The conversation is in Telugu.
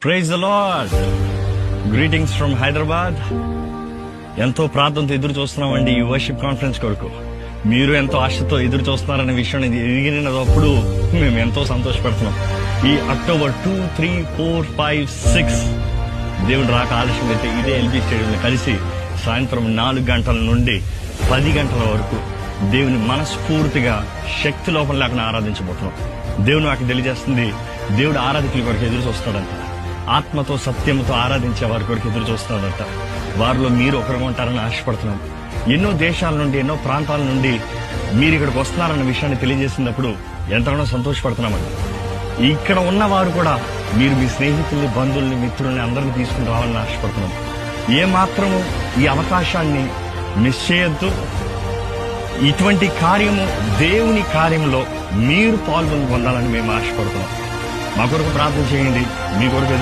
Praise the Lord. Greetings from Hyderabad. ఎంతో ప్రార్థనతో ఎదురు చూస్తున్నామండి ఈ వర్షిప్ కాన్ఫరెన్స్ కొరకు. మీరు ఎంతో ఆశతో ఎదురు చూస్తున్నారనే విషయం ఎదిగినప్పుడు మేము ఎంతో సంతోషపడుతున్నాం. ఈ అక్టోబర్ 2, 3, 4, 5, 6 దేవుడు రాక ఆలస్యం అయితే ఇదే ఎల్బీ స్టేడియంలో కలిసి సాయంత్రం 4 గంటల నుండి 10 గంటల వరకు దేవుని మనస్ఫూర్తిగా శక్తి లోపం లేకుండా ఆరాధించబోతున్నాం. దేవుడు నాకు తెలియజేస్తుంది, దేవుడు ఆరాధకుల కొరకు ఎదురు చూస్తాడంట. ఆత్మతో సత్యంతో ఆరాధించే వారి కొరకు ఎదురు చూస్తాడంట. వారిలో మీరు ఒకరుగా ఉంటారని ఆశపడుతున్నాం. ఎన్నో దేశాల నుండి, ఎన్నో ప్రాంతాల నుండి మీరు ఇక్కడికి వస్తున్నారన్న విషయాన్ని తెలియజేసినప్పుడు ఎంతగానో సంతోషపడుతున్నామంట. ఇక్కడ ఉన్న వారు కూడా మీరు మీ స్నేహితుల్ని, బంధువుల్ని, మిత్రుల్ని అందరినీ తీసుకుని రావాలని ఆశపడుతున్నాం. ఏ మాత్రము ఈ అవకాశాన్ని మిస్ చేయొద్దు. ఇటువంటి కార్యము, దేవుని కార్యంలో మీరు పాల్గొని పొందాలని మేము ఆశపడుతున్నాం. మా కొరకు ప్రార్థన చేయండి. మీ కొరకు